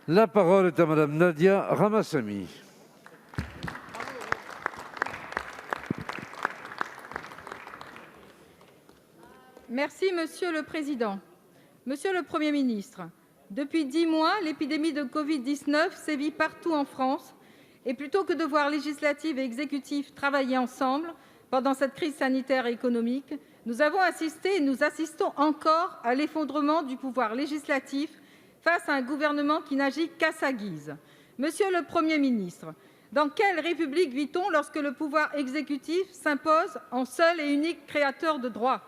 La parole est à Madame Nadia Ramassamy. Merci, Monsieur le Président. Monsieur le Premier ministre, depuis 10 mois, l'épidémie de Covid-19 sévit partout en France et plutôt que de voir législative et exécutif travailler ensemble pendant cette crise sanitaire et économique, nous avons assisté et nous assistons encore à l'effondrement du pouvoir législatif face à un gouvernement qui n'agit qu'à sa guise. Monsieur le Premier ministre, dans quelle République vit-on lorsque le pouvoir exécutif s'impose en seul et unique créateur de droit ?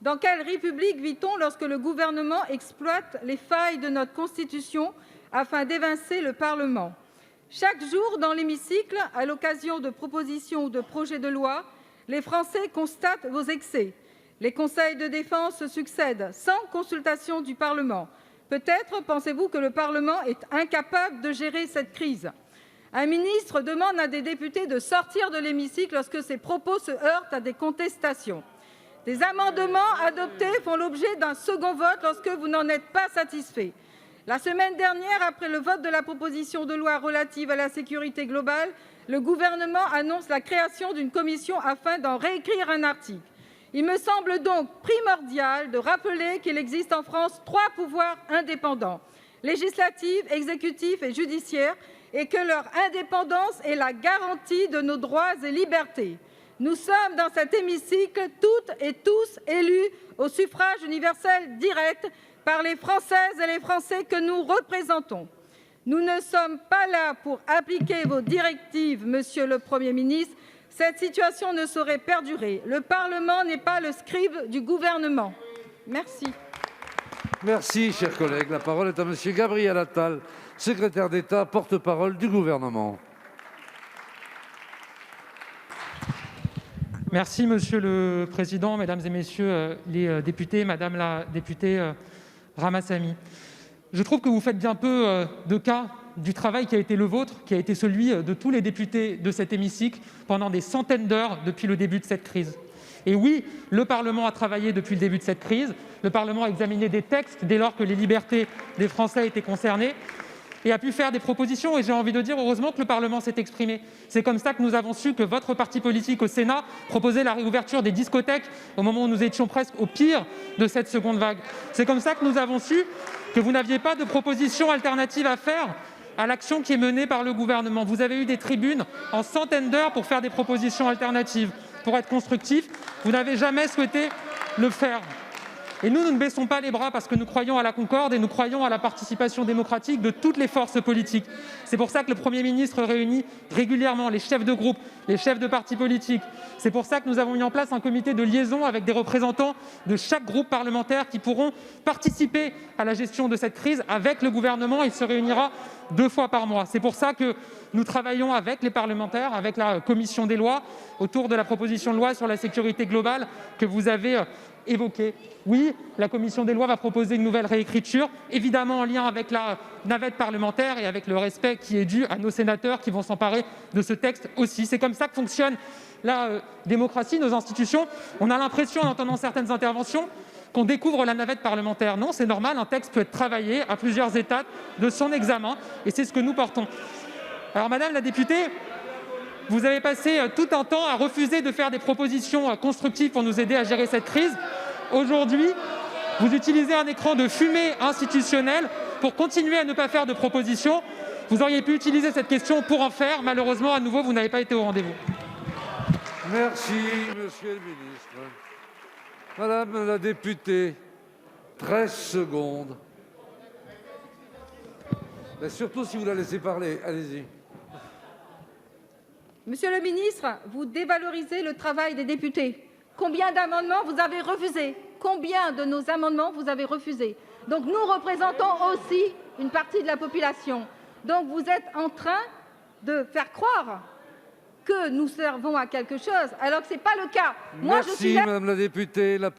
Dans quelle République vit-on lorsque le gouvernement exploite les failles de notre Constitution afin d'évincer le Parlement ? Chaque jour, dans l'hémicycle, à l'occasion de propositions ou de projets de loi, les Français constatent vos excès. Les conseils de défense se succèdent sans consultation du Parlement. Peut-être pensez-vous que le Parlement est incapable de gérer cette crise. Un ministre demande à des députés de sortir de l'hémicycle lorsque ses propos se heurtent à des contestations. Des amendements adoptés font l'objet d'un second vote lorsque vous n'en êtes pas satisfait. La semaine dernière, après le vote de la proposition de loi relative à la sécurité globale, le Gouvernement annonce la création d'une commission afin d'en réécrire un article. Il me semble donc primordial de rappeler qu'il existe en France 3 pouvoirs indépendants, législatif, exécutif et judiciaire, et que leur indépendance est la garantie de nos droits et libertés. Nous sommes dans cet hémicycle toutes et tous élus au suffrage universel direct par les Françaises et les Français que nous représentons. Nous ne sommes pas là pour appliquer vos directives, Monsieur le Premier ministre. Cette situation ne saurait perdurer. Le Parlement n'est pas le scribe du gouvernement. Merci. Merci, chers collègues. La parole est à Monsieur Gabriel Attal, secrétaire d'État, porte-parole du gouvernement. Merci, Monsieur le Président, Mesdames et Messieurs les députés, Madame la députée Ramassamy. Je trouve que vous faites bien peu de cas du travail qui a été le vôtre, qui a été celui de tous les députés de cet hémicycle pendant des centaines d'heures depuis le début de cette crise. Et oui, le Parlement a travaillé depuis le début de cette crise, le Parlement a examiné des textes dès lors que les libertés des Français étaient concernées, et a pu faire des propositions, et j'ai envie de dire heureusement que le Parlement s'est exprimé. C'est comme ça que nous avons su que votre parti politique au Sénat proposait la réouverture des discothèques au moment où nous étions presque au pire de cette seconde vague. C'est comme ça que nous avons su que vous n'aviez pas de proposition alternative à faire à l'action qui est menée par le gouvernement. Vous avez eu des tribunes en centaines d'heures pour faire des propositions alternatives, pour être constructifs. Vous n'avez jamais souhaité le faire. Et nous ne baissons pas les bras parce que nous croyons à la concorde et nous croyons à la participation démocratique de toutes les forces politiques. C'est pour ça que le Premier ministre réunit régulièrement les chefs de groupe, les chefs de partis politiques. C'est pour ça que nous avons mis en place un comité de liaison avec des représentants de chaque groupe parlementaire qui pourront participer à la gestion de cette crise avec le gouvernement. Il se réunira 2 fois par mois. C'est pour ça que nous travaillons avec les parlementaires, avec la commission des lois, autour de la proposition de loi sur la sécurité globale que vous avez évoquée. Oui, la commission des lois va proposer une nouvelle réécriture, évidemment en lien avec la navette parlementaire et avec le respect qui est dû à nos sénateurs qui vont s'emparer de ce texte aussi. C'est comme ça que fonctionne la démocratie, nos institutions. On a l'impression, en entendant certaines interventions, qu'on découvre la navette parlementaire. Non, c'est normal, un texte peut être travaillé à plusieurs étapes de son examen, et c'est ce que nous portons. Alors, Madame la députée, vous avez passé tout un temps à refuser de faire des propositions constructives pour nous aider à gérer cette crise. Aujourd'hui, vous utilisez un écran de fumée institutionnelle pour continuer à ne pas faire de propositions. Vous auriez pu utiliser cette question pour en faire. Malheureusement, à nouveau, vous n'avez pas été au rendez-vous. Merci, Monsieur le ministre. Madame la députée, 13 secondes. Mais surtout si vous la laissez parler, allez-y. Monsieur le ministre, vous dévalorisez le travail des députés. Combien d'amendements vous avez refusés? Combien de nos amendements vous avez refusés? Donc nous représentons aussi une partie de la population. Donc vous êtes en train de faire croire que nous servons à quelque chose, alors que ce n'est pas le cas. Merci, Madame la députée.